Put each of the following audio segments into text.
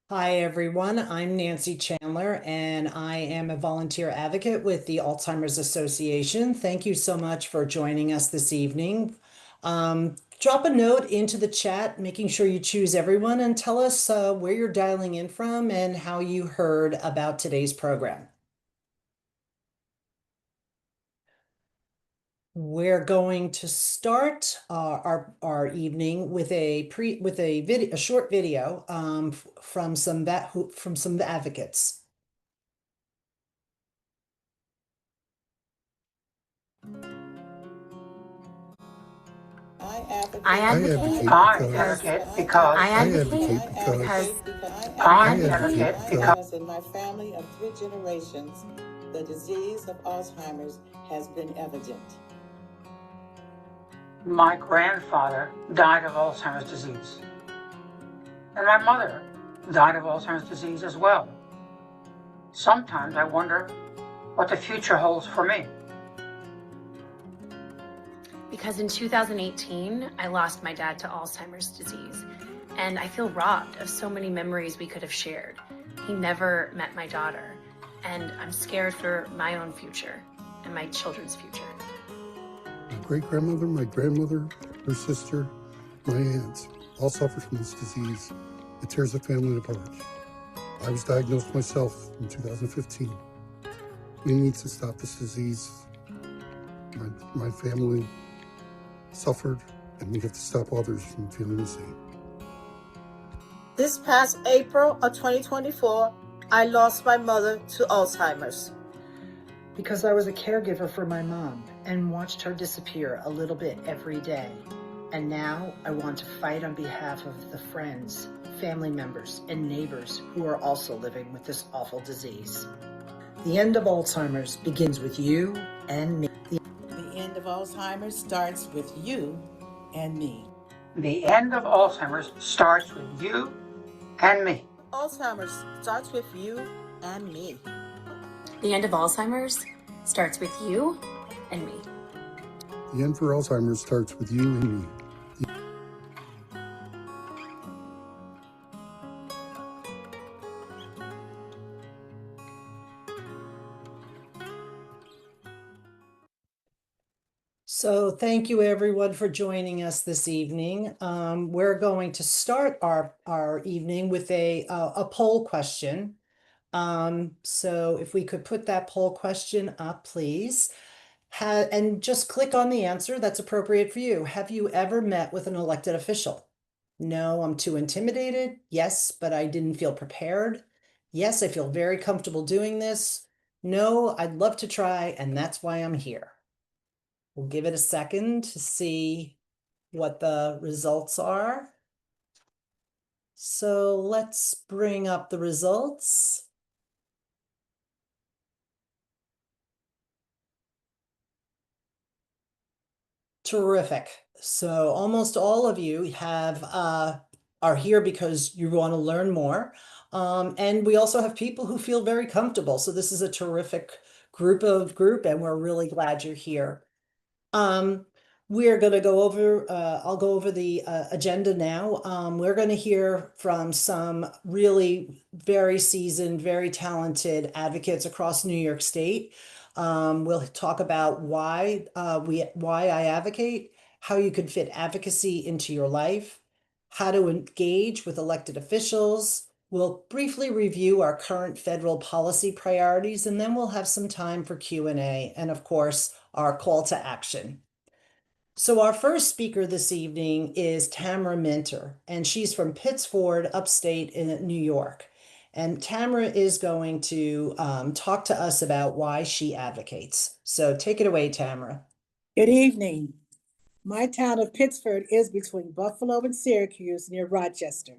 Hi, everyone. I'm Nancy Chandler, and I am a volunteer advocate with the Alzheimer's Association. Thank you so much for joining us this evening. Drop a note into the chat, making sure you choose everyone, and tell us where you're dialing in from and how you heard about today's program. We're going to start our evening with a short video from some advocates. I advocate because in my family of 3 generations, the disease of Alzheimer's has been evident. My grandfather died of Alzheimer's disease, and my mother died of Alzheimer's disease as well. Sometimes I wonder what the future holds for me. Because in 2018, I lost my dad to Alzheimer's disease, and I feel robbed of so many memories we could have shared. He never met my daughter, and I'm scared for my own future and my children's future. My great-grandmother, my grandmother, her sister, my aunts all suffer from this disease. It tears the family apart. I was diagnosed myself in 2015. We need to stop this disease. My family suffered, and we have to stop others from feeling the same. This past April of 2024, I lost my mother to Alzheimer's. Because I was a caregiver for my mom and watched her disappear a little bit every day. And now I want to fight on behalf of the friends, family members, and neighbors who are also living with this awful disease. The end of Alzheimer's begins with you and me. The end of Alzheimer's starts with you and me. The end of Alzheimer's starts with you and me. Alzheimer's starts with you and me. The end of Alzheimer's starts with you and me. The end for Alzheimer's starts with you and me. So thank you everyone for joining us this evening. We're going to start our evening with a poll question. So if we could put that poll question up, please. And just click on the answer that's appropriate for you. Have you ever met with an elected official? No, I'm too intimidated. Yes, but I didn't feel prepared. Yes, I feel very comfortable doing this. No, I'd love to try, and that's why I'm here. We'll give it a second to see what the results are. So let's bring up the results. Terrific. So almost all of you have are here because you want to learn more. And we also have people who feel very comfortable. So this is a terrific group, and we're really glad you're here. We're going to go over, I'll go over the agenda now. We're going to hear from some really very seasoned, very talented advocates across New York State. We'll talk about why I advocate, how you can fit advocacy into your life, how to engage with elected officials. We'll briefly review our current federal policy priorities, and then we'll have some time for Q&A and, of course, our call to action. So our first speaker this evening is Tamara Minter, and she's from Pittsford, upstate in New York. And Tamara is going to talk to us about why she advocates. So take it away, Tamara. Good evening. My town of Pittsford is between Buffalo and Syracuse near Rochester.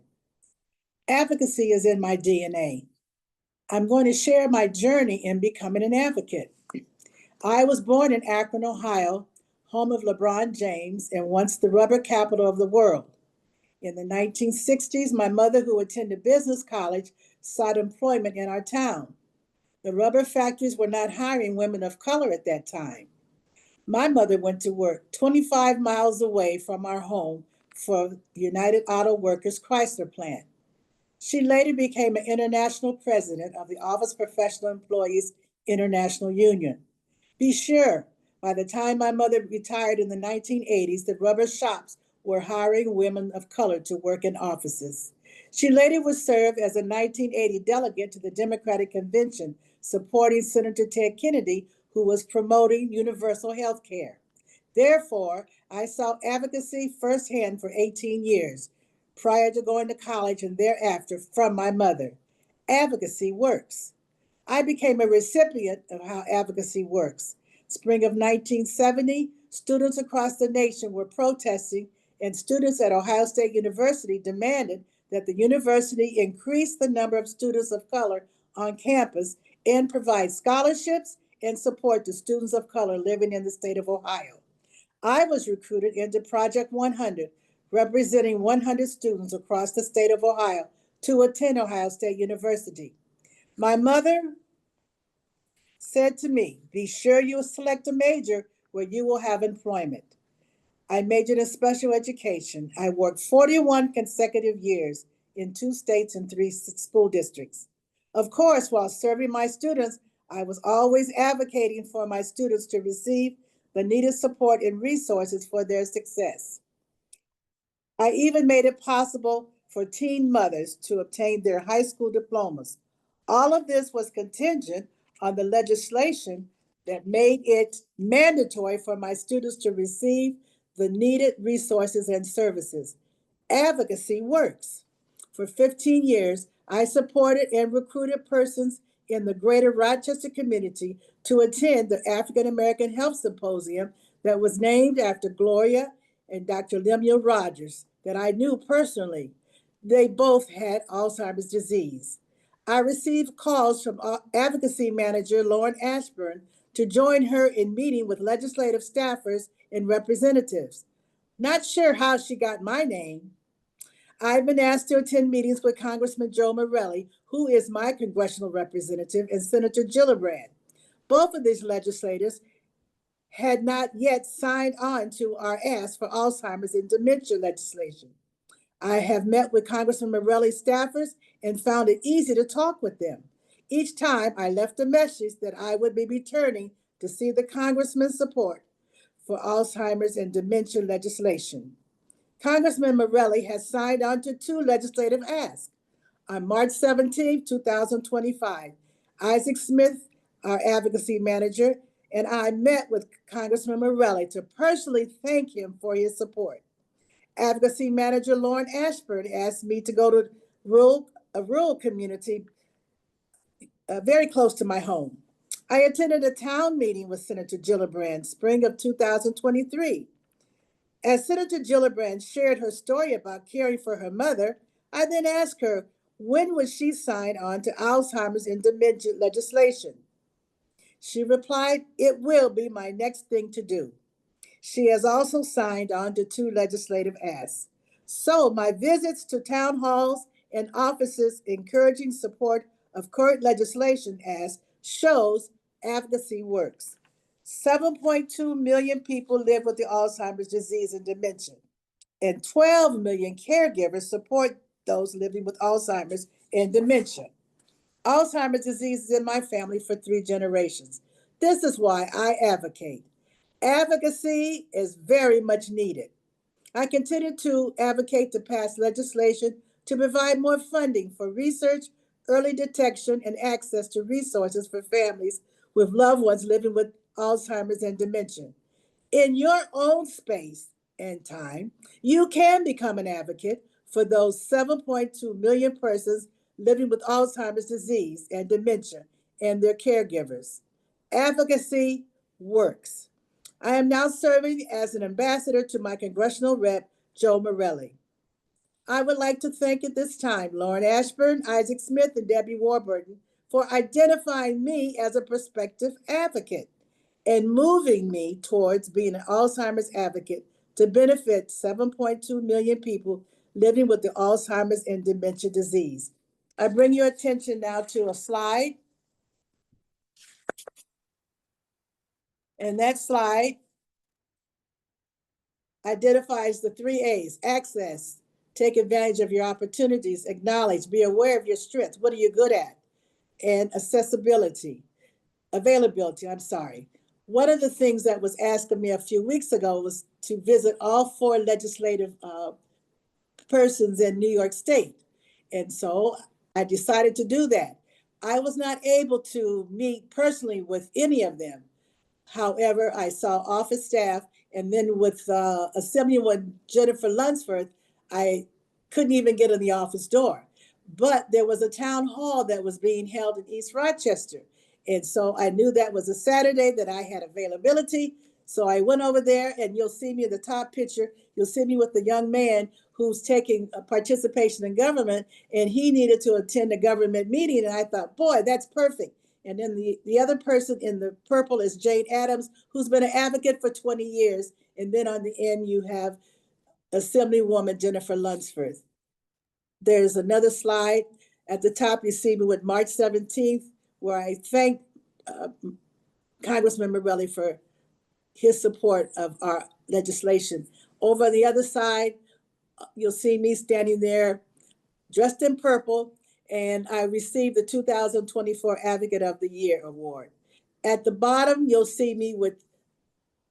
Advocacy is in my DNA. I'm going to share my journey in becoming an advocate. I was born in Akron, Ohio, home of LeBron James and once the rubber capital of the world. In the 1960s, my mother, who attended business college, sought employment in our town. The rubber factories were not hiring women of color at that time. My mother went to work 25 miles away from our home for United Auto Workers Chrysler plant. She later became an international president of the Office of Professional Employees International Union. Be sure, by the time my mother retired in the 1980s, the rubber shops were hiring women of color to work in offices. She later would serve as a 1980 delegate to the Democratic Convention, supporting Senator Ted Kennedy, who was promoting universal health care. Therefore, I saw advocacy firsthand for 18 years, prior to going to college and thereafter, from my mother. Advocacy works. I became a recipient of how advocacy works. Spring of 1970, students across the nation were protesting, and students at Ohio State University demanded that the university increase the number of students of color on campus and provide scholarships and support to students of color living in the state of Ohio. I was recruited into Project 100, representing 100 students across the state of Ohio to attend Ohio State University. My mother said to me, "Be sure you select a major where you will have employment." I majored in special education. I worked 41 consecutive years in 2 states and 3 school districts. Of course, while serving my students, I was always advocating for my students to receive the needed support and resources for their success. I even made it possible for teen mothers to obtain their high school diplomas. All of this was contingent on the legislation that made it mandatory for my students to receive the needed resources and services. Advocacy works. For 15 years, I supported and recruited persons in the greater Rochester community to attend the African American Health Symposium that was named after Gloria and Dr. Lemuel Rogers, that I knew personally. They both had Alzheimer's disease. I received calls from advocacy manager Lauren Ashburn to join her in meeting with legislative staffers and representatives. Not sure how she got my name. I've been asked to attend meetings with Congressman Joe Morelli, who is my congressional representative, and Senator Gillibrand. Both of these legislators had not yet signed on to our ask for Alzheimer's and dementia legislation. I have met with Congressman Morelli's staffers and found it easy to talk with them. Each time I left a message that I would be returning to see the congressman's support for Alzheimer's and dementia legislation. Congressman Morelli has signed on to 2 legislative asks. On March 17, 2025, Isaac Smith, our advocacy manager, and I met with Congressman Morelli to personally thank him for his support. Advocacy manager Lauren Ashburn asked me to go to a rural community very close to my home. I attended a town meeting with Senator Gillibrand, spring of 2023. As Senator Gillibrand shared her story about caring for her mother, I then asked her when would she sign on to Alzheimer's and dementia legislation. She replied, "It will be my next thing to do." She has also signed on to 2 legislative asks. So my visits to town halls and offices encouraging support of current legislation as shows advocacy works. 7.2 million people live with the Alzheimer's disease and dementia, and 12 million caregivers support those living with Alzheimer's and dementia. Alzheimer's disease is in my family for 3 generations. This is why I advocate. Advocacy is very much needed. I continue to advocate to pass legislation to provide more funding for research, early detection, and access to resources for families with loved ones living with Alzheimer's and dementia. In your own space and time, you can become an advocate for those 7.2 million persons living with Alzheimer's disease and dementia and their caregivers. Advocacy works. I am now serving as an ambassador to my congressional rep, Joe Morelli. I would like to thank at this time Lauren Ashburn, Isaac Smith, and Debbie Warburton for identifying me as a prospective advocate and moving me towards being an Alzheimer's advocate to benefit 7.2 million people living with the Alzheimer's and dementia disease. I bring your attention now to a slide. And that slide identifies the 3 A's: access, Take advantage of your opportunities, acknowledge, be aware of your strengths. What are you good at? And availability, I'm sorry. One of the things that was asked of me a few weeks ago was to visit all four legislative persons in New York State. And so I decided to do that. I was not able to meet personally with any of them. However, I saw office staff, and then with Assemblywoman Jennifer Lunsford, I couldn't even get in the office door. But there was a town hall that was being held in East Rochester. And so I knew that was a Saturday that I had availability. So I went over there, and you'll see me in the top picture. You'll see me with the young man who's taking a participation in government, and he needed to attend a government meeting. And I thought, boy, that's perfect. And then the other person in the purple is Jane Addams, who's been an advocate for 20 years. And then on the end, you have Assemblywoman Jennifer Lunsford. There's another slide. At the top, you see me with March 17th, where I thank Congressman Morelli for his support of our legislation. Over on the other side, you'll see me standing there dressed in purple, and I received the 2024 Advocate of the Year award. At the bottom, you'll see me with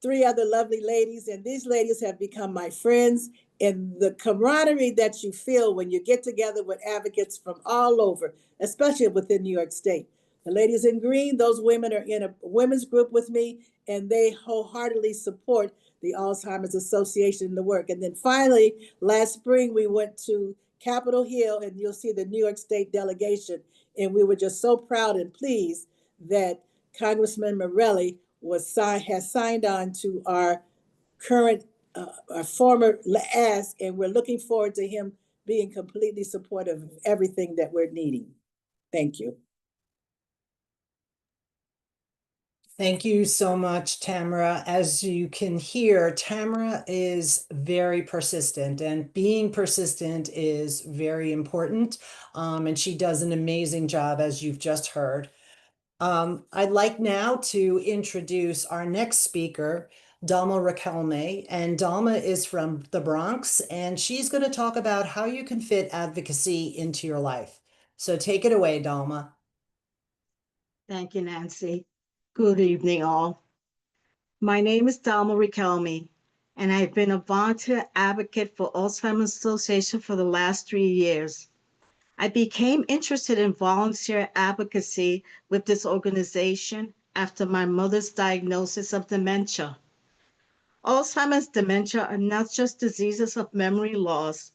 three other lovely ladies, and these ladies have become my friends. And the camaraderie that you feel when you get together with advocates from all over, especially within New York State. The ladies in green, those women are in a women's group with me, and they wholeheartedly support the Alzheimer's Association and the work. And then finally, last spring, we went to Capitol Hill, and you'll see the New York State delegation. And we were just so proud and pleased that Congressman Morelli has signed on to our current, our former ask, and we're looking forward to him being completely supportive of everything that we're needing. Thank you. Thank you so much, Tamara. As you can hear, Tamara is very persistent, and being persistent is very important. And she does an amazing job, as you've just heard. I'd like now to introduce our next speaker, Dalma Rakelme, and Dalma is from the Bronx, and she's going to talk about how you can fit advocacy into your life. So take it away, Dalma. Thank you, Nancy. Good evening, all. My name is Dalma Riquelme, and I've been a volunteer advocate for Alzheimer's Association for the last 3 years. I became interested in volunteer advocacy with this organization after my mother's diagnosis of dementia. Alzheimer's dementia are not just diseases of memory loss,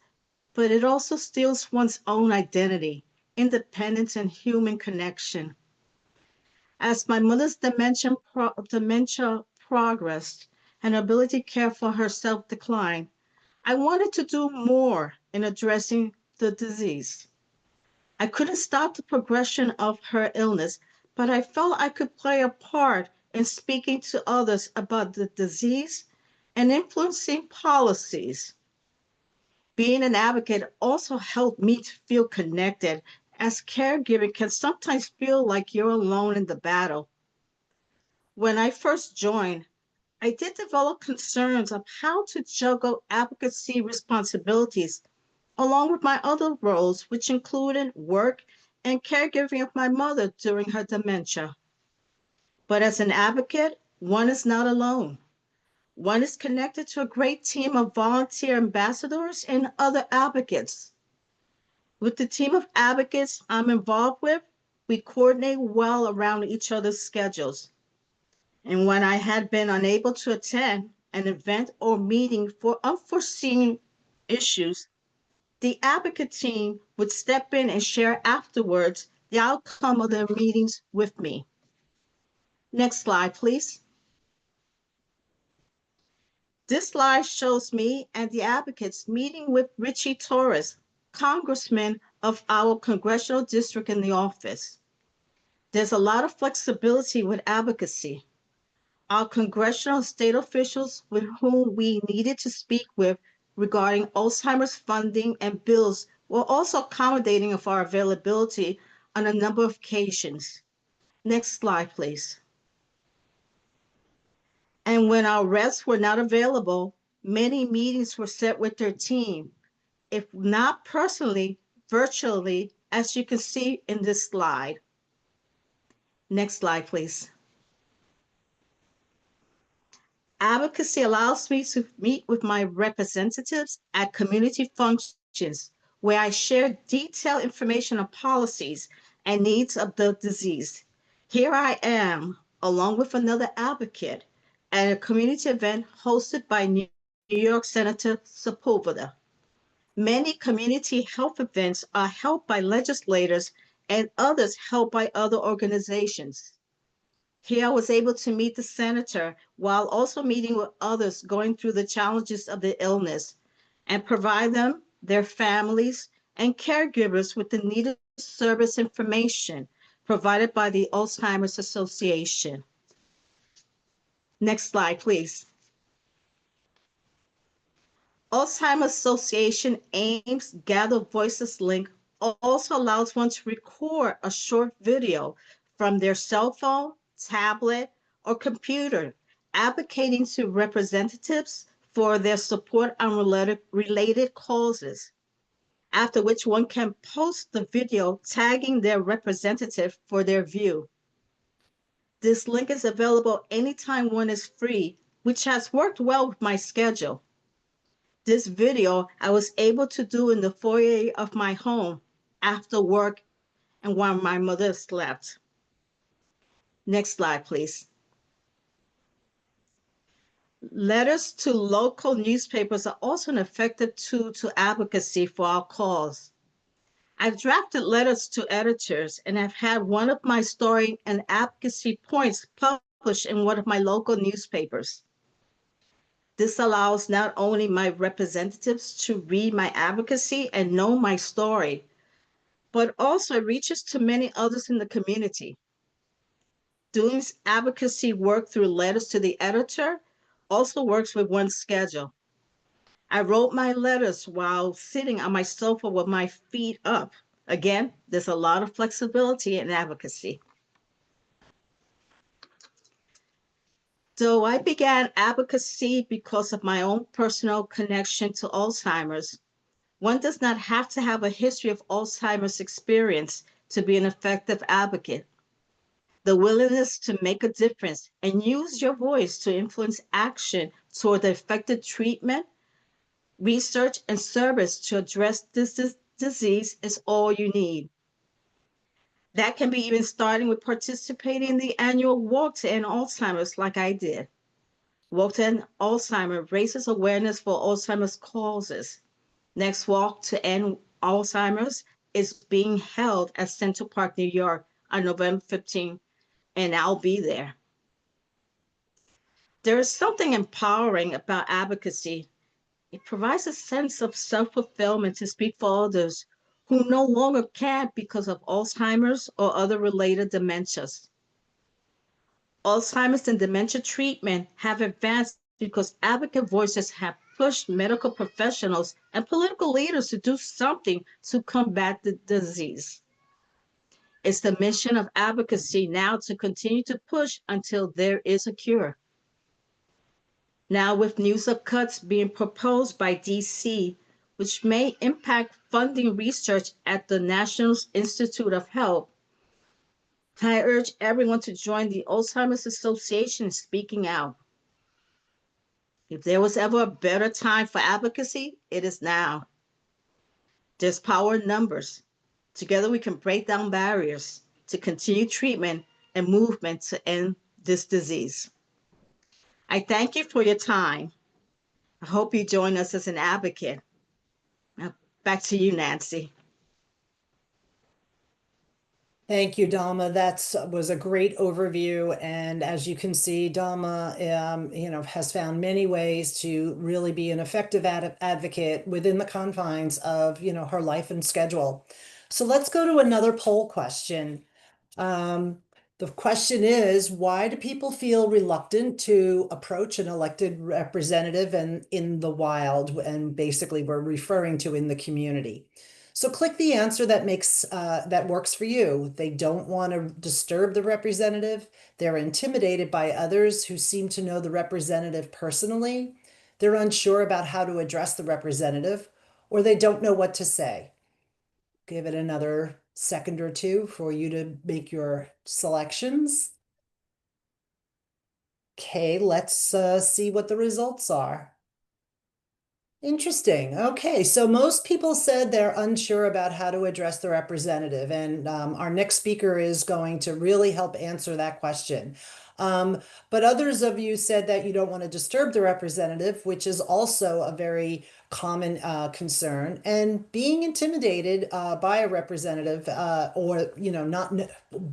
but it also steals one's own identity, independence, and human connection. As my mother's dementia progressed and her ability to care for herself declined, I wanted to do more in addressing the disease. I couldn't stop the progression of her illness, but I felt I could play a part in speaking to others about the disease and influencing policies. Being an advocate also helped me to feel connected, as caregiving can sometimes feel like you're alone in the battle. When I first joined, I did develop concerns of how to juggle advocacy responsibilities along with my other roles, which included work and caregiving of my mother during her dementia. But as an advocate, one is not alone. One is connected to a great team of volunteer ambassadors and other advocates. With the team of advocates I'm involved with, we coordinate well around each other's schedules. And when I had been unable to attend an event or meeting for unforeseen issues, the advocate team would step in and share afterwards the outcome of their meetings with me. Next slide, please. This slide shows me and the advocates meeting with Richie Torres, congressman of our congressional district in the office. There's a lot of flexibility with advocacy. Our congressional state officials with whom we needed to speak with regarding Alzheimer's funding and bills were also accommodating of our availability on a number of occasions. Next slide, please. And when our reps were not available, many meetings were set with their team. if not personally, virtually, as you can see in this slide. Next slide, please. Advocacy allows me to meet with my representatives at community functions where I share detailed information on policies and needs of the disease. Here I am, along with another advocate, at a community event hosted by New York Senator Sepulveda. Many community health events are held by legislators and others held by other organizations. Here I was able to meet the senator while also meeting with others going through the challenges of the illness and provide them, their families, and caregivers with the needed service information provided by the Alzheimer's Association. Next slide, please. Alzheimer's Association aims Gather Voices link also allows one to record a short video from their cell phone, tablet, or computer, advocating to representatives for their support on related causes, after which one can post the video tagging their representative for their view. This link is available anytime one is free, which has worked well with my schedule. This video I was able to do in the foyer of my home after work and while my mother slept. Next slide, please. Letters to local newspapers are also an effective tool to advocacy for our cause. I've drafted letters to editors and have had one of my story and advocacy points published in one of my local newspapers. This allows not only my representatives to read my advocacy and know my story, but also reaches to many others in the community. Doing advocacy work through letters to the editor also works with one's schedule. I wrote my letters while sitting on my sofa with my feet up. Again, there's a lot of flexibility in advocacy. So I began advocacy because of my own personal connection to Alzheimer's. One does not have to have a history of Alzheimer's experience to be an effective advocate. The willingness to make a difference and use your voice to influence action toward the effective treatment, research, and service to address this disease is all you need. That can be even starting with participating in the annual Walk to End Alzheimer's like I did. Walk to End Alzheimer's raises awareness for Alzheimer's causes. Next Walk to End Alzheimer's is being held at Central Park, New York on November 15th, and I'll be there. There is something empowering about advocacy. It provides a sense of self-fulfillment to speak for others who no longer can because of Alzheimer's or other related dementias. Alzheimer's and dementia treatment have advanced because advocate voices have pushed medical professionals and political leaders to do something to combat the disease. It's the mission of advocacy now to continue to push until there is a cure. Now, with news of cuts being proposed by DC, which may impact funding research at the National Institute of Health, I urge everyone to join the Alzheimer's Association in speaking out. If there was ever a better time for advocacy, it is now. There's power in numbers. Together we can break down barriers to continue treatment and movement to end this disease. I thank you for your time. I hope you join us as an advocate. Now, back to you, Nancy. Thank you, Dalma. That was a great overview. And as you can see, Dalma, has found many ways to really be an effective advocate within the confines of, her life and schedule. So let's go to another poll question. The question is, why do people feel reluctant to approach an elected representative and in the wild? And basically we're referring to in the community. So click the answer that that works for you. They don't want to disturb the representative. They're intimidated by others who seem to know the representative personally. They're unsure about how to address the representative, or they don't know what to say. Give it another second or two for you to make your selections. Okay, let's see what the results are. Interesting. Okay, so most people said they're unsure about how to address the representative, and our next speaker is going to really help answer that question. But others of you said that you don't want to disturb the representative, which is also a very common concern. And being intimidated by a representative, or not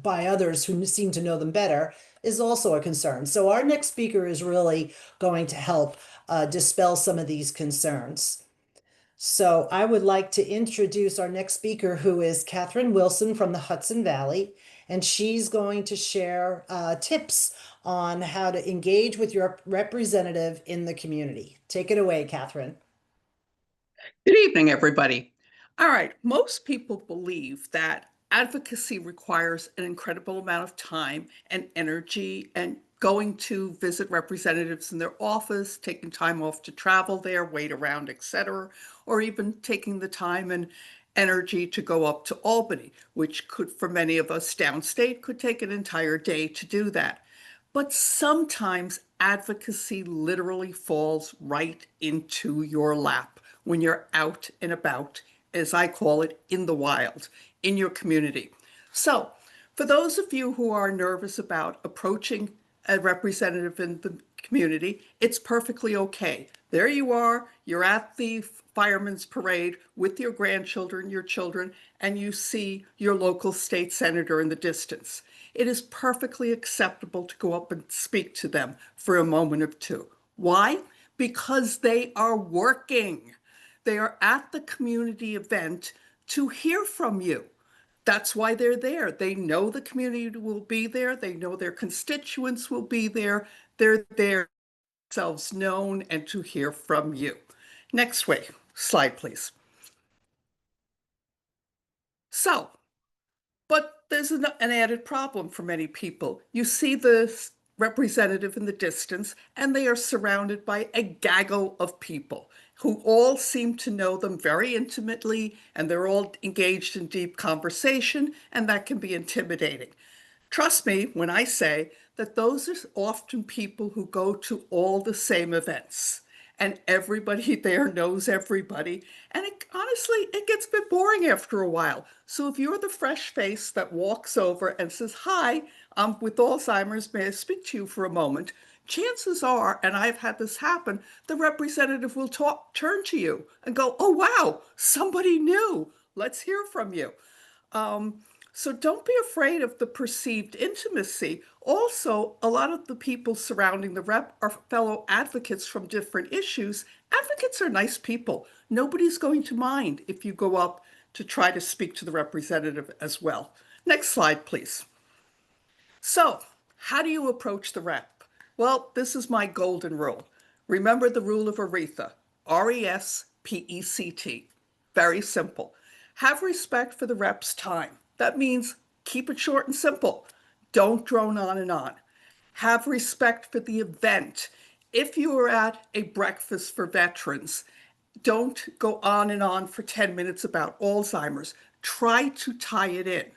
by others who seem to know them better, is also a concern. So our next speaker is really going to help dispel some of these concerns. So I would like to introduce our next speaker, who is Catherine Wilson from the Hudson Valley, and she's going to share tips on how to engage with your representative in the community. Take it away, Catherine. Good evening, everybody. All right, most people believe that advocacy requires an incredible amount of time and energy and going to visit representatives in their office, taking time off to travel there, wait around, etc., or even taking the time and energy to go up to Albany, which could, for many of us downstate, could take an entire day to do that. But sometimes advocacy literally falls right into your lap when you're out and about, as I call it, in the wild, in your community. So, for those of you who are nervous about approaching a representative in the community, it's perfectly okay. There you are, you're at the fireman's parade with your grandchildren, your children, and you see your local state senator in the distance. It is perfectly acceptable to go up and speak to them for a moment or two. Why? Because they are working. They are at the community event to hear from you. That's why they're there. They know the community will be there. They know their constituents will be there. They're there themselves known and to hear from you. Next slide, please. So, but there's an added problem for many people. You see the representative in the distance, and they are surrounded by a gaggle of people who all seem to know them very intimately, and they're all engaged in deep conversation, and that can be intimidating. Trust me when I say that those are often people who go to all the same events and everybody there knows everybody. And honestly, it gets a bit boring after a while. So if you're the fresh face that walks over and says, "Hi, I'm with Alzheimer's, may I speak to you for a moment?" Chances are, and I've had this happen, the representative will turn to you and go, "Oh, wow, somebody new. Let's hear from you." So don't be afraid of the perceived intimacy. Also, a lot of the people surrounding the rep are fellow advocates from different issues. Advocates are nice people. Nobody's going to mind if you go up to try to speak to the representative as well. Next slide, please. So, how do you approach the rep? Well, this is my golden rule. Remember the rule of Aretha, RESPECT. Very simple. Have respect for the rep's time. That means keep it short and simple. Don't drone on and on. Have respect for the event. If you are at a breakfast for veterans, don't go on and on for 10 minutes about Alzheimer's. Try to tie it in.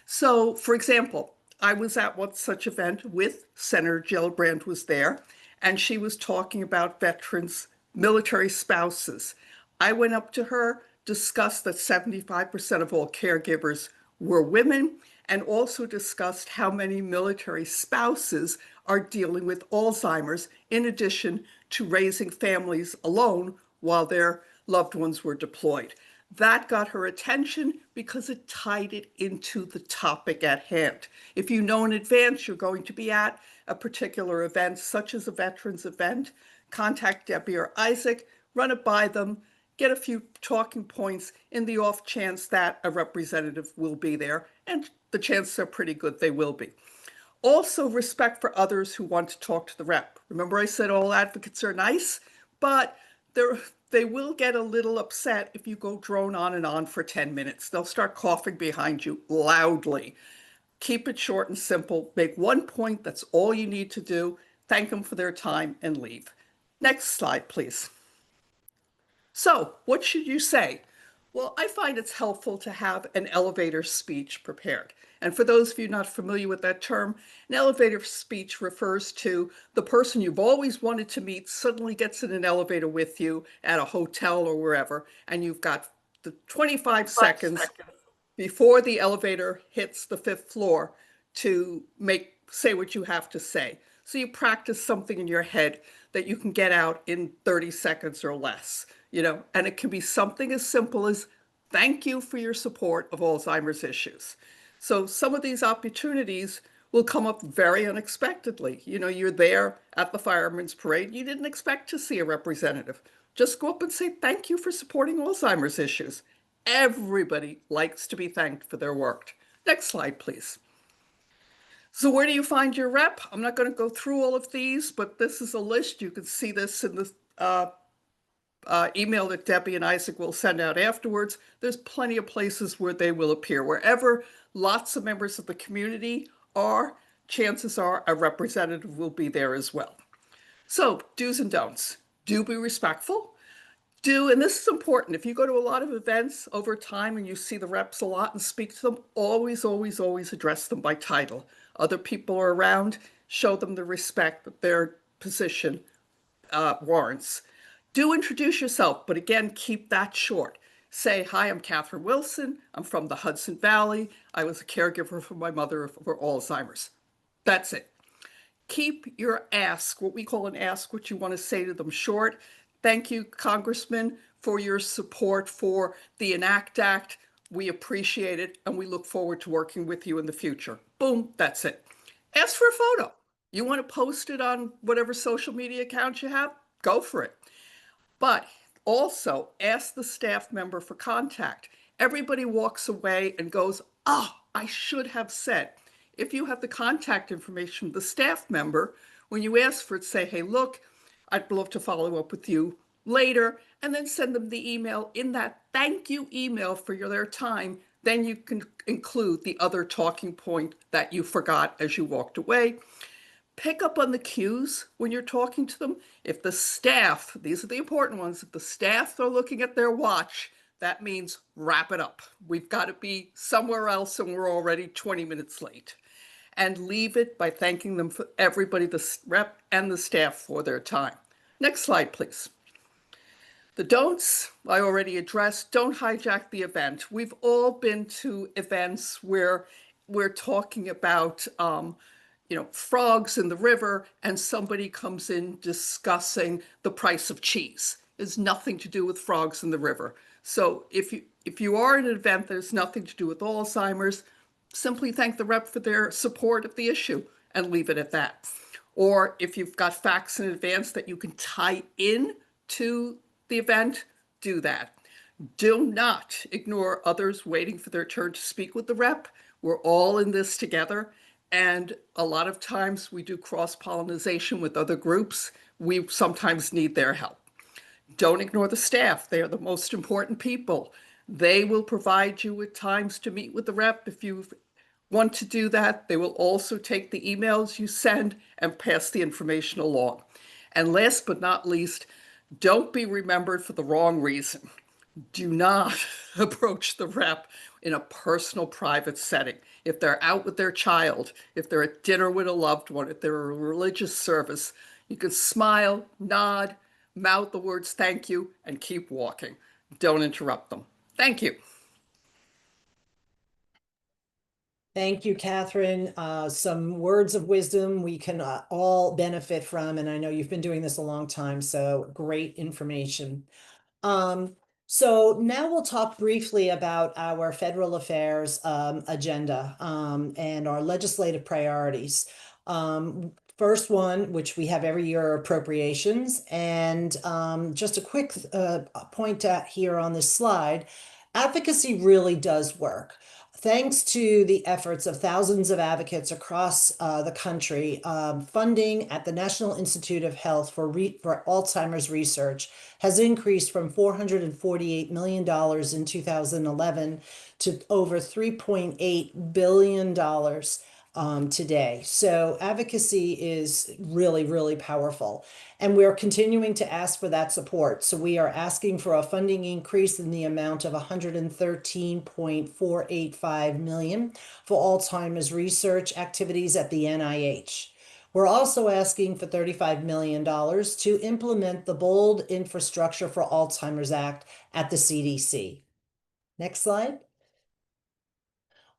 So, for example, I was at one such event with Senator Gillibrand was there, and she was talking about veterans, military spouses. I went up to her, discussed that 75% of all caregivers were women, and also discussed how many military spouses are dealing with Alzheimer's, in addition to raising families alone while their loved ones were deployed. That got her attention because it tied it into the topic at hand. If you know in advance you're going to be at a particular event, such as a veterans event, contact Debbie or Isaac, run it by them, get a few talking points in the off chance that a representative will be there, and the chances are pretty good they will be. Also, respect for others who want to talk to the rep. Remember I said all advocates are nice, but they will get a little upset if you go drone on and on for 10 minutes. They'll start coughing behind you loudly. Keep it short and simple. Make one point, that's all you need to do. Thank them for their time and leave. Next slide, please. So, what should you say? Well, I find it's helpful to have an elevator speech prepared. And for those of you not familiar with that term, an elevator speech refers to the person you've always wanted to meet suddenly gets in an elevator with you at a hotel or wherever, and you've got the 25 seconds before the elevator hits the 5th floor to say what you have to say. So you practice something in your head that you can get out in 30 seconds or less, and it can be something as simple as thank you for your support of Alzheimer's issues. So some of these opportunities will come up very unexpectedly. You're there at the fireman's parade. You didn't expect to see a representative. Just go up and say thank you for supporting Alzheimer's issues. Everybody likes to be thanked for their work. Next slide, please. So where do you find your rep? I'm not going to go through all of these, but this is a list. You can see this in the email that Debbie and Isaac will send out afterwards. There's plenty of places where they will appear. Wherever lots of members of the community are, chances are a representative will be there as well. So do's and don'ts. Do be respectful. And this is important, if you go to a lot of events over time and you see the reps a lot and speak to them, always, always, always address them by title. Other people are around, show them the respect that their position warrants. Do introduce yourself, but again, keep that short. Say, hi, I'm Catherine Wilson. I'm from the Hudson Valley. I was a caregiver for my mother for Alzheimer's. That's it. Keep your ask, what we call an ask, what you want to say to them, short. Thank you, Congressman, for your support for the ENACT Act. We appreciate it, and we look forward to working with you in the future. Boom, that's it. Ask for a photo. You want to post it on whatever social media account you have? Go for it. But also ask the staff member for contact. Everybody walks away and goes, oh, I should have said. If you have the contact information of the staff member, when you ask for it, say, hey, look, I'd love to follow up with you later, and then send them the email in that thank you email for their time. Then you can include the other talking point that you forgot as you walked away. Pick up on the cues when you're talking to them. If the staff, these are the important ones, if the staff are looking at their watch, that means wrap it up. We've got to be somewhere else and we're already 20 minutes late. And leave it by thanking them for everybody, the rep and the staff, for their time. Next slide, please. The don'ts I already addressed. Don't hijack the event. We've all been to events where we're talking about frogs in the river and somebody comes in discussing the price of cheese. It has nothing to do with frogs in the river. So if you are at an event that has nothing to do with Alzheimer's, simply thank the rep for their support of the issue and leave it at that. Or if you've got facts in advance that you can tie in to the event, do that. Do not ignore others waiting for their turn to speak with the rep. We're all in this together. And a lot of times we do cross-pollination with other groups. We sometimes need their help. Don't ignore the staff. They are the most important people. They will provide you with times to meet with the rep if you want to do that. They will also take the emails you send and pass the information along. And last but not least, don't be remembered for the wrong reason. Do not approach the rep in a personal, private setting. If they're out with their child, if they're at dinner with a loved one, if they're at a religious service, you can smile, nod, mouth the words thank you, and keep walking. Don't interrupt them. Thank you. Thank you, Catherine. Some words of wisdom we can all benefit from, and I know you've been doing this a long time, so great information. So now we'll talk briefly about our federal affairs agenda and our legislative priorities. First one, which we have every year, are appropriations. And just a quick point out here on this slide, advocacy really does work. Thanks to the efforts of thousands of advocates across the country, funding at the National Institute of Health for Alzheimer's research has increased from $448 million in 2011 to over $3.8 billion today. So advocacy is really, really powerful. And we're continuing to ask for that support. So we are asking for a funding increase in the amount of 113.485 million for Alzheimer's research activities at the NIH. We're also asking for $35 million to implement the Bold Infrastructure for Alzheimer's Act at the CDC. Next slide.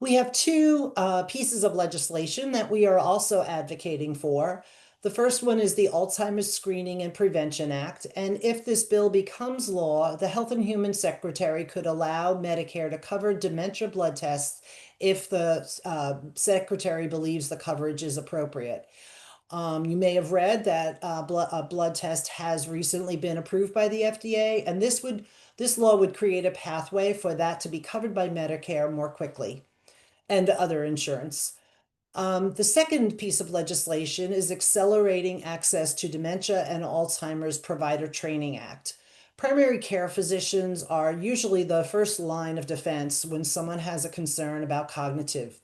We have two pieces of legislation that we are also advocating for. The first one is the Alzheimer's Screening and Prevention Act. And if this bill becomes law, the Health and Human Secretary could allow Medicare to cover dementia blood tests if the secretary believes the coverage is appropriate. You may have read that a blood test has recently been approved by the FDA, and this law would create a pathway for that to be covered by Medicare more quickly and other insurance. The second piece of legislation is accelerating access to Dementia and Alzheimer's Provider Training Act. Primary care physicians are usually the first line of defense when someone has a concern about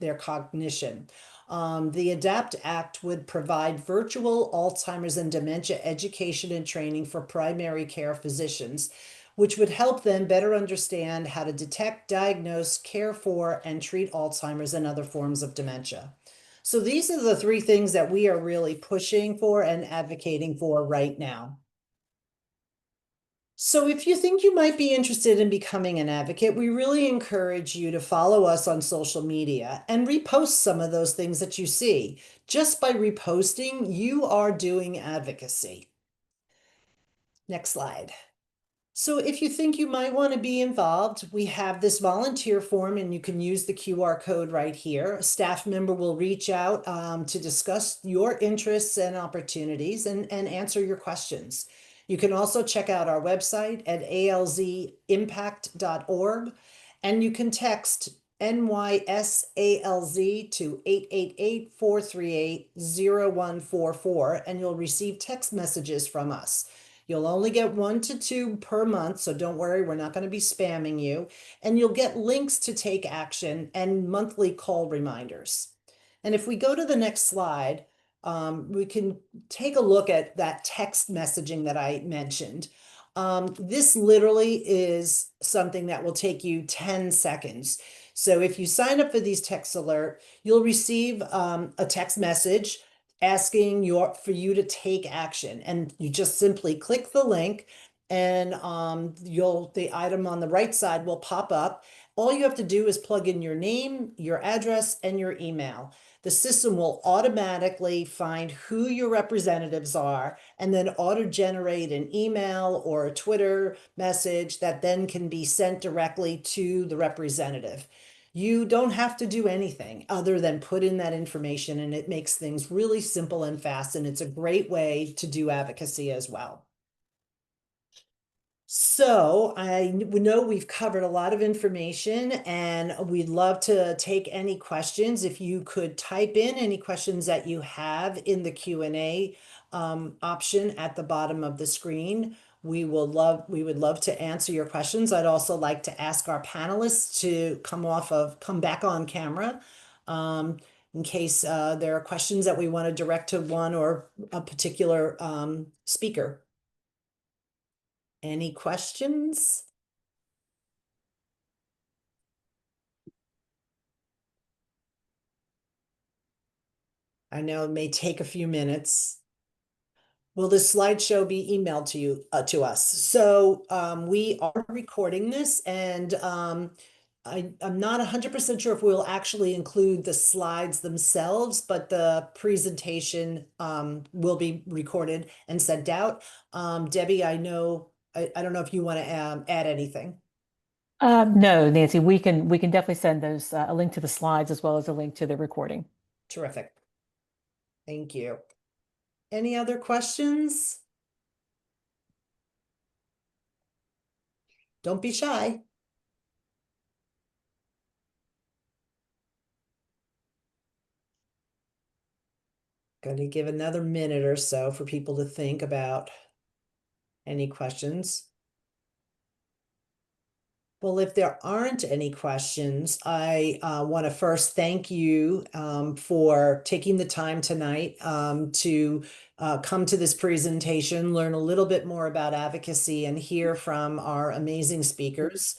their cognition. The ADAPT Act would provide virtual Alzheimer's and dementia education and training for primary care physicians, which would help them better understand how to detect, diagnose, care for, and treat Alzheimer's and other forms of dementia. So these are the three things that we are really pushing for and advocating for right now. So if you think you might be interested in becoming an advocate, we really encourage you to follow us on social media and repost some of those things that you see. Just by reposting, you are doing advocacy. Next slide. So if you think you might want to be involved, we have this volunteer form and you can use the QR code right here. A staff member will reach out to discuss your interests and opportunities and answer your questions. You can also check out our website at alzimpact.org, and you can text NYSALZ to 888-438-0144 and you'll receive text messages from us. You'll only get 1 to 2 per month, so don't worry, we're not going to be spamming you. And you'll get links to take action and monthly call reminders. And if we go to the next slide, we can take a look at that text messaging that I mentioned. This literally is something that will take you 10 seconds. So if you sign up for these text alert, you'll receive a text message asking for you to take action, and you just simply click the link and the item on the right side will pop up. All you have to do is plug in your name, your address, and your email. The system will automatically find who your representatives are and then auto-generate an email or a Twitter message that then can be sent directly to the representative. You don't have to do anything other than put in that information, and it makes things really simple and fast, and it's a great way to do advocacy as well. So I know we've covered a lot of information, and we'd love to take any questions. If you could type in any questions that you have in the Q&A option at the bottom of the screen, we would love to answer your questions. I'd also like to ask our panelists to come back on camera in case there are questions that we want to direct to one or a particular speaker. Any questions? I know it may take a few minutes. Will this slideshow be emailed to us? So we are recording this, and I'm not 100% sure if we'll actually include the slides themselves, but the presentation will be recorded and sent out. Debbie, I don't know if you want to add anything. No, Nancy, we can definitely send those a link to the slides as well as a link to the recording. Terrific. Thank you. Any other questions? Don't be shy. Going to give another minute or so for people to think about any questions. Well, if there aren't any questions, I want to first thank you for taking the time tonight to come to this presentation, learn a little bit more about advocacy, and hear from our amazing speakers.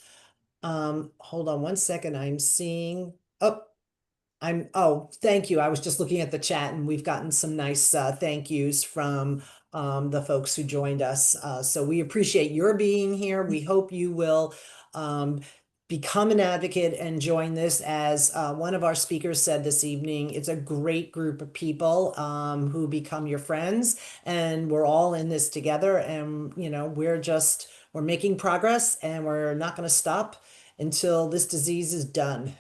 Hold on one second. I'm seeing, oh, thank you. I was just looking at the chat and we've gotten some nice thank yous from the folks who joined us. So we appreciate your being here. We hope you will become an advocate and join this. As one of our speakers said this evening, it's a great group of people who become your friends, and we're all in this together. And, you know, we're making progress, and we're not going to stop until this disease is done.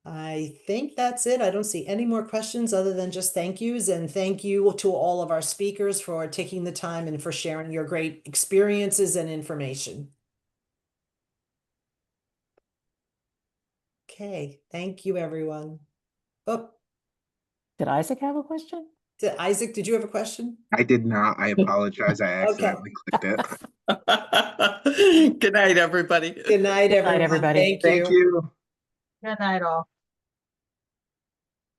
I think that's it. I don't see any more questions other than just thank yous, and thank you to all of our speakers for taking the time and for sharing your great experiences and information. Okay, thank you, everyone. Oh, Did Isaac have a question? Isaac, did you have a question? I did not. I apologize. I accidentally clicked it. Good night, everybody. Good night, everyone. everybody. Thank Thank you. you. Good night, all.